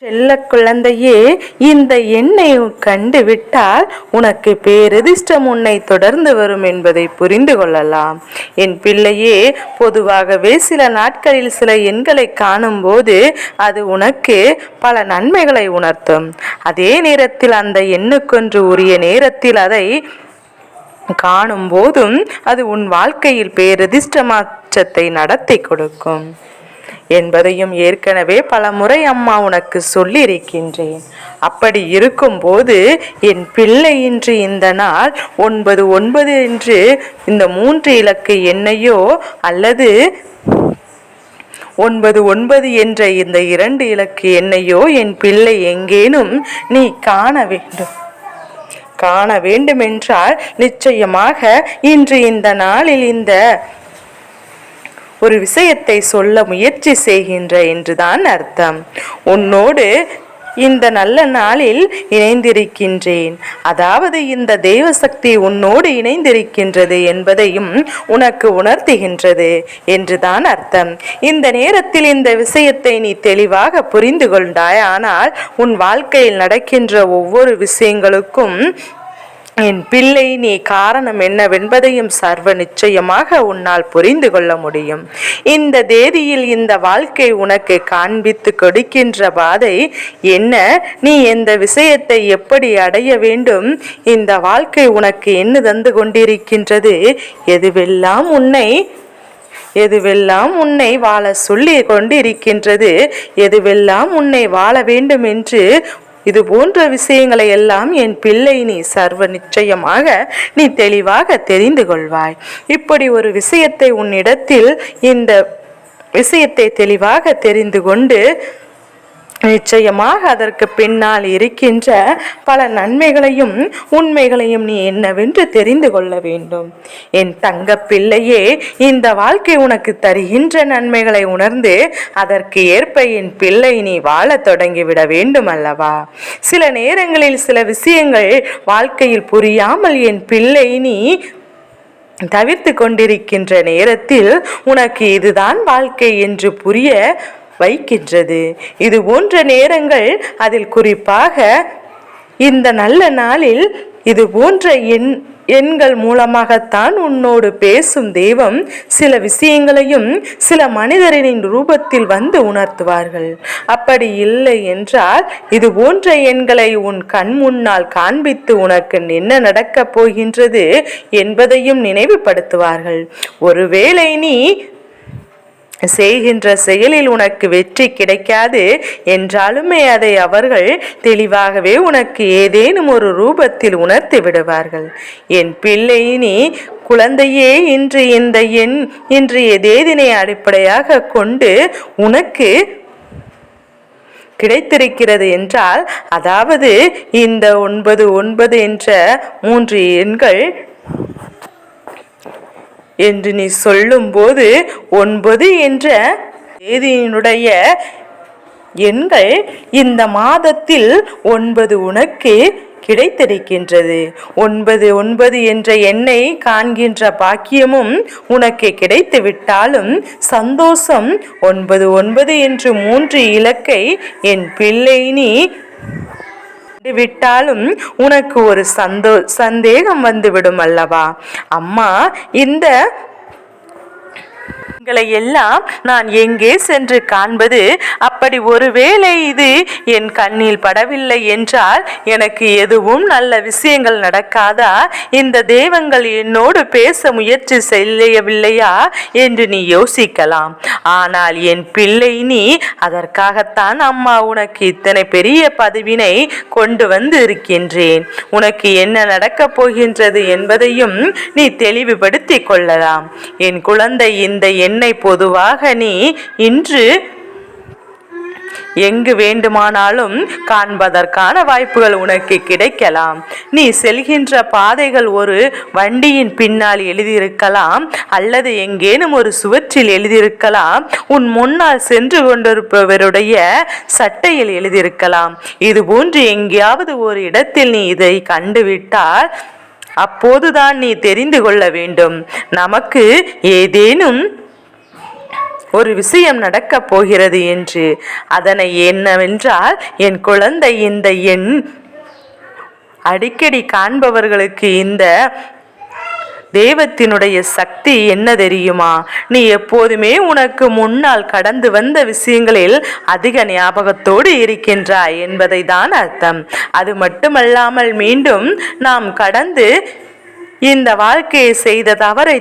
செல்ல குழந்தையே, இந்த எண்ணை கண்டு விட்டால் உனக்கு பேரதிர்ஷ்டம் உன்னை தொடர்ந்து வரும் என்பதை புரிந்து கொள்ளலாம். என் பிள்ளையே, பொதுவாகவே சில நாட்களில் சில எண்களை காணும் போது அது உனக்கு பல நன்மைகளை உணர்த்தும். அதே நேரத்தில் அந்த எண்ணுக்கொன்று உரிய நேரத்தில் அதை காணும் போதும் அது உன் வாழ்க்கையில் பேரதிர்ஷ்டமாற்றத்தை நடத்தி கொடுக்கும் என்பதையும் ஏற்கனவே பல முறை அம்மா உனக்கு சொல்லி இருக்கின்றேன். அப்படி இருக்கும்போது என் பிள்ளை, இன்று இந்த நாள் 99 என்று இந்த 3 இலக்கு எண்ணையோ அல்லது 99 என்ற இந்த 2 இலக்கு எண்ணையோ என் பிள்ளை எங்கேனும் நீ காண வேண்டுமென்றால் நிச்சயமாக இன்று இந்த நாளில் இந்த ஒரு விஷயத்தை சொல்ல முயற்சி செய்கின்ற என்றுதான் அர்த்தம். உன்னோடு இந்த நல்ல நாளில் இணைந்திருக்கின்றேன், அதாவது இந்த தெய்வ சக்தி உன்னோடு இணைந்திருக்கின்றது என்பதையும் உனக்கு உணர்த்துகின்றது என்றுதான் அர்த்தம். இந்த நேரத்தில் இந்த விஷயத்தை நீ தெளிவாக புரிந்து கொண்டாய். ஆனால் உன் வாழ்க்கையில் நடக்கின்ற ஒவ்வொரு விஷயங்களுக்கும் என் பிள்ளை, நீ காரணம் என்னவென்பதையும் சர்வ நிச்சயமாக உன்னால் புரிந்து கொள்ள முடியும். இந்த தேதியில் இந்த வாழ்க்கை உனக்கு காண்பித்து கொடுக்கின்ற பாதை என்ன, நீ இந்த விஷயத்தை எப்படி அடைய வேண்டும், இந்த வாழ்க்கை உனக்கு என்ன தந்து கொண்டிருக்கின்றது, எதுவெல்லாம் உன்னை வாழ சொல்லி கொண்டிருக்கின்றது, எதுவெல்லாம் உன்னை வாழ வேண்டும் என்று இது போன்ற விஷயங்களை எல்லாம் என் பிள்ளை நீ சர்வ நிச்சயமாக நீ தெளிவாக தெரிந்து கொள்வாய். இப்படி ஒரு விஷயத்தை உன்னிடத்தில் இந்த விஷயத்தை தெளிவாக தெரிந்து கொண்டு நிச்சயமாக அதற்கு பின்னால் இருக்கின்ற பல நன்மைகளையும் உண்மைகளையும் நீ என்னவென்று தெரிந்து கொள்ள வேண்டும். என் தங்க பிள்ளையே, இந்த வாழ்க்கை உனக்கு தருகின்ற நன்மைகளை உணர்ந்து அதற்கு ஏற்ப என் பிள்ளை நீ வாழ தொடங்கிவிட வேண்டும் அல்லவா? சில நேரங்களில் சில விஷயங்கள் வாழ்க்கையில் புரியாமல் என் பிள்ளை நீ தவிர்த்து கொண்டிருக்கின்ற நேரத்தில் உனக்கு இதுதான் வாழ்க்கை என்று புரிய வைக்கின்றது. இது போன்ற நேரங்கள், அதில் குறிப்பாக இந்த நல்ல நாளில் இது போன்ற எண்கள் மூலமாகத்தான் உன்னோடு பேசும் தெய்வம் சில விஷயங்களையும் சில மனிதரின் ரூபத்தில் வந்து உணர்த்துவார்கள். அப்படி இல்லை என்றால் இது போன்ற எண்களை உன் கண் முன்னால் காண்பித்து உனக்கு என்ன நடக்கப் போகின்றது என்பதையும் நினைவுபடுத்துவார்கள். ஒருவேளை நீ செய்கின்ற செயலில் உனக்கு வெற்றி கிடைக்காது என்றாலுமே அதை அவர்கள் தெளிவாகவே உனக்கு ஏதேனும் ஒரு ரூபத்தில் உணர்த்தி விடுவார்கள். என் பிள்ளை, நீ குழந்தையே, இன்றைய தேதினை அடிப்படையாக கொண்டு உனக்கு கிடைத்திருக்கிறது என்றால், அதாவது இந்த 99 என்ற 3 எண்கள் என்று நீ சொல்லும்போது 9 என்ற தேதியினுடைய எண்கள் இந்த மாதத்தில் 9 உனக்கு கிடைத்திருக்கின்றது. 9 என்ற எண்ணை காண்கின்ற பாக்கியமும் உனக்கு கிடைத்து விட்டாலும் சந்தோஷம் 99 என்று 3 இலக்கை என் பிள்ளை நீ விட்டாலும் உனக்கு ஒரு சந்தேகம் வந்துவிடும் அல்லவா? அம்மா, இந்த எல்லாம் நான் எங்கே சென்று காண்பது? அப்படி ஒருவேளை இது என் கண்ணில் படவில்லை என்றால் எனக்கு எதுவும் நல்ல விஷயங்கள் நடக்காதா? இந்த தெய்வங்கள் என்னோடு பேச முயற்சி செய்யவில்லையா என்று நீ யோசிக்கலாம். ஆனால் என் பிள்ளை, நீ அதற்காகத்தான் அம்மா உனக்கு இத்தனை பெரிய பதவினை கொண்டு வந்து இருக்கின்றேன். உனக்கு என்ன நடக்கப் போகின்றது என்பதையும் நீ தெளிவுபடுத்திக் கொள்ளலாம். என் குழந்தை, இந்த என்னை பொதுவாக நீ இன்று எங்கு வேண்டுமானாலும் காண்பதற்கான வாய்ப்புகள் உனக்கு கிடைக்கலாம். நீ செல்கின்ற பாதைகள் ஒரு வண்டியின் பின்னால் எழுதியிருக்கலாம், அல்லது எங்கேனும் ஒரு சுவற்றில் எழுதியிருக்கலாம், உன் முன்னால் சென்று கொண்டிருப்பவருடைய சட்டையில் எழுதியிருக்கலாம். இது போன்று எங்கேயாவது ஒரு இடத்தில் நீ இதை கண்டுவிட்டால் அப்போதுதான் நீ தெரிந்து கொள்ள வேண்டும், நமக்கு ஏதேனும் ஒரு விஷயம் நடக்கப் போகிறது என்று. அதனை என்னவென்றால், என் குழந்தை, இந்த எண் அடிக்கடி காண்பவர்களுக்கு இந்த தெய்வத்தினுடைய சக்தி என்ன தெரியுமா? நீ எப்போதுமே உனக்கு முன்னால் கடந்து வந்த விஷயங்களில் அதிக ஞாபகத்தோடு இருக்கின்றாய் என்பதை தான் அர்த்தம். அது மட்டுமல்லாமல் மீண்டும் நாம் கடந்து இந்த வாழ்க்கையை செய்த தவறை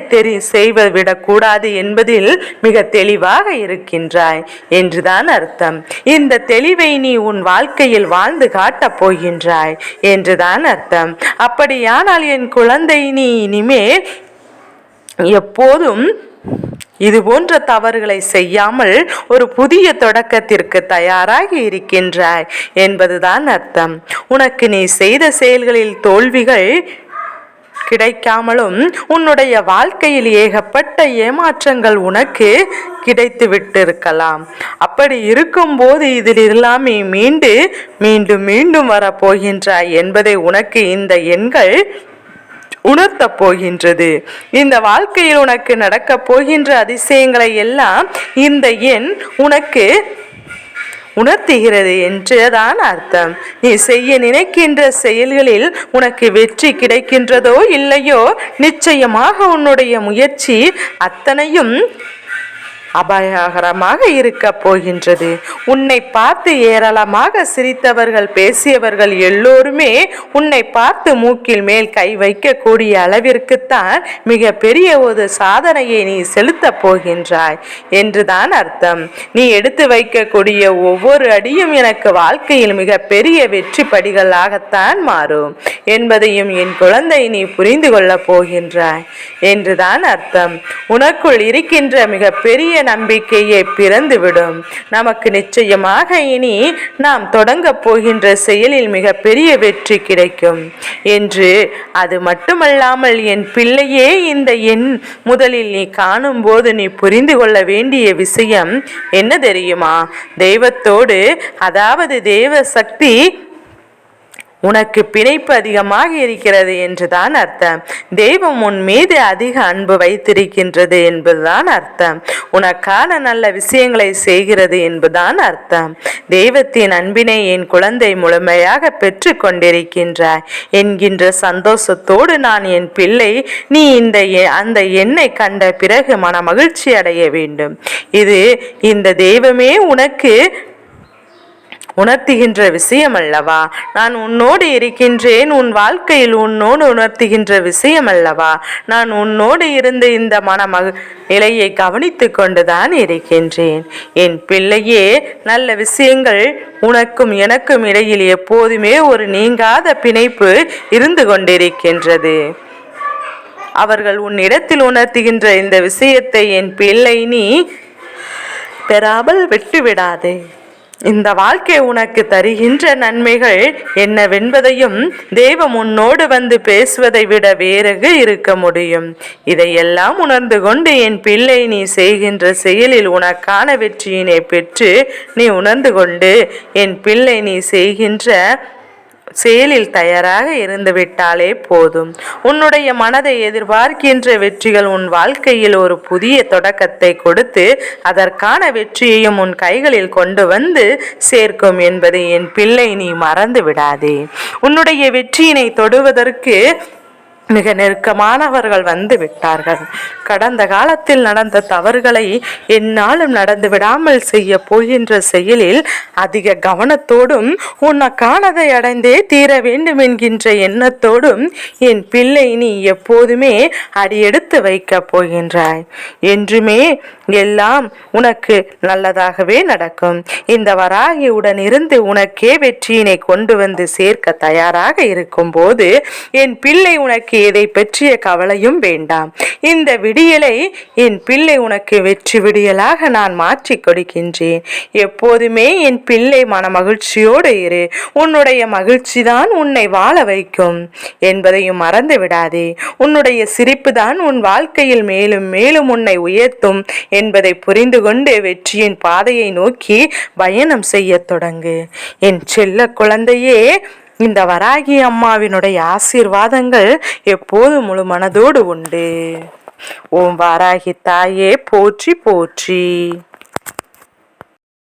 செய்துவிடக்கூடாது என்பதில் மிக தெளிவாக இருக்கின்றாய் என்றுதான் அர்த்தம். இந்த தெளிவை நீ உன் வாழ்க்கையில் வாழ்ந்து காட்டப் போகின்றாய் என்றுதான் அர்த்தம். அப்படியானால் என் குழந்தை, நீ இனிமேல் எப்போதும் இது போன்ற தவறுகளை செய்யாமல் ஒரு புதிய தொடக்கத்திற்கு தயாராகி இருக்கின்றாய் என்பதுதான் அர்த்தம். உனக்கு நீ செய்த செயல்களில் தோல்விகள் கிடைக்காமலும் உன்னுடைய வாழ்க்கையில் ஏகப்பட்ட ஏமாற்றங்கள் உனக்கு கிடைத்து விட்டிருக்கலாம். அப்படி இருக்கும்போது இதில் எல்லாமே மீண்டும் மீண்டும் வரப்போகின்றாய் என்பதை உனக்கு இந்த எண்கள் உணர்த்தப் போகின்றது. இந்த வாழ்க்கையில் உனக்கு நடக்கப் போகின்ற அதிசயங்களை எல்லாம் இந்த எண் உனக்கு உணர்த்துகிறது என்றுதான் அர்த்தம். நீ செய்ய நினைக்கின்ற செயல்களில் உனக்கு வெற்றி கிடைக்கின்றதோ இல்லையோ, நிச்சயமாக உன்னுடைய முயற்சி அத்தனையும் அபாயகரமாக இருக்க போகின்றது. உன்னை பார்த்து ஏராளமாக சிரித்தவர்கள், பேசியவர்கள் எல்லோருமே உன்னை பார்த்து மூக்கில் மேல் கை வைக்கக்கூடிய அளவிற்குத்தான் மிக பெரிய ஒரு சாதனையை நீ செலுத்த போகின்றாய் என்றுதான் அர்த்தம். நீ எடுத்து வைக்கக்கூடிய ஒவ்வொரு அடியும் எனக்கு வாழ்க்கையில் மிக பெரிய வெற்றி படிகளாகத்தான் மாறும் என்பதையும் என் குழந்தை நீ புரிந்து கொள்ளப் போகின்றாய் என்றுதான் அர்த்தம். உனக்குள் இருக்கின்ற மிக பெரிய நம்பிக்கையை பிறந்துவிடும். நமக்கு நிச்சயமாக இனி நாம் தொடங்கப் போகின்ற செயலில் மிக பெரிய வெற்றி கிடைக்கும் என்று. அது மட்டுமல்லாமல் என் பிள்ளையே, இந்த எண் முதலில் நீ காணும் போது நீ புரிந்து கொள்ள வேண்டிய விஷயம் என்ன தெரியுமா? தெய்வத்தோடு, அதாவது தெய்வ சக்தி உனக்கு பிணைப்பு அதிகமாக இருக்கிறது என்றுதான் அர்த்தம். தெய்வம் உன் மீது அதிக அன்பு வைத்திருக்கின்றது என்பதுதான் அர்த்தம். உனக்கான நல்ல விஷயங்களை செய்கிறது என்பதுதான் அர்த்தம். தெய்வத்தின் அன்பினை என் குழந்தை முழுமையாக பெற்று கொண்டிருக்கின்றாய் என்கின்ற சந்தோஷத்தோடு நான், என் பிள்ளை, நீ அந்த எண்ணை கண்ட பிறகு மன மகிழ்ச்சி அடைய வேண்டும். இது இந்த தெய்வமே உனக்கு உணர்த்துகின்ற விஷயம் அல்லவா? நான் உன்னோடு இருக்கின்றேன், உன் வாழ்க்கையில் உன்னோடு உணர்த்துகின்ற விஷயம் அல்லவா? நான் உன்னோடு இருந்து இந்த நிலையை கவனித்து கொண்டுதான் இருக்கின்றேன். என் பிள்ளையே, நல்ல விஷயங்கள் உனக்கும் எனக்கும் இடையில் எப்போதுமே ஒரு நீங்காத பிணைப்பு இருந்து கொண்டிருக்கின்றது. அவர்கள் உன்னிடத்தில் உணர்த்துகின்ற இந்த விஷயத்தை என் பிள்ளை நீ பெறாமல் விட்டுவிடாதே. இந்த வாழ்க்கை உனக்கு தருகின்ற நன்மைகள் என்னவென்பதையும் தெய்வம் உன்னோடு வந்து பேசுவதை விட வேறு இருக்க முடியும். இதையெல்லாம் உணர்ந்து கொண்டு என் பிள்ளை நீ செய்கின்ற செயலில் உனக்கான வெற்றியினை பெற்று நீ உணர்ந்து கொண்டு என் பிள்ளை நீ செய்கின்ற செயலில் தயாராக இருந்து விட்டாலே போதும். உன்னுடைய மனதை எதிர்பார்க்கின்ற வெற்றிகள் உன் வாழ்க்கையில் ஒரு புதிய தொடக்கத்தை கொடுத்து அதற்கான வெற்றியையும் உன் கைகளில் கொண்டு வந்து சேர்க்கும் என்பதை என் பிள்ளை நீ மறந்து விடாதே. உன்னுடைய வெற்றியினை தொடுவதற்கு மிக நெருக்கமானவர்கள் வந்து விட்டார்கள். கடந்த காலத்தில் நடந்த தவறுகளை என்னாலும் நடந்து விடாமல் செய்ய போகின்ற செயலில் அதிக கவனத்தோடும் உனக்கானதை அடைந்தே தீர வேண்டும் என்கின்ற எண்ணத்தோடும் என் பிள்ளை நீ எப்போதுமே அடியெடுத்து வைக்கப் போகின்றாய். என்றுமே எல்லாம் உனக்கு நல்லதாகவே நடக்கும். இந்த வராகியுடன் இருந்து உனக்கே வெற்றியினை கொண்டு வந்து சேர்க்க தயாராக இருக்கும் போது என் பிள்ளை உனக்கு எதை பற்றிய கவலையும் வேண்டாம். இந்த விடியலை என் பிள்ளை உனக்கு வெற்றி விடியலாக நான் மாற்றி கொடுக்கின்றேன். எப்போதுமே என் பிள்ளை மன மகிழ்ச்சியோடு இரு. உன்னுடைய மகிழ்ச்சி தான் உன்னை வாழ வைக்கும் என்பதையும் மறந்து விடாதே. உன்னுடைய சிரிப்பு தான் உன் வாழ்க்கையில் மேலும் மேலும் உன்னை உயர்த்தும் என்பதை புரிந்து கொண்டு வெற்றியின் பாதையை நோக்கி பயணம் செய்ய தொடங்கு. என் செல்ல குழந்தையே, இந்த வராகி அம்மாவினுடைய ஆசீர்வாதங்கள் எப்போது முழு மனதோடு உண்டு. ஓம் வாராகி தாயே போற்றி போற்றி.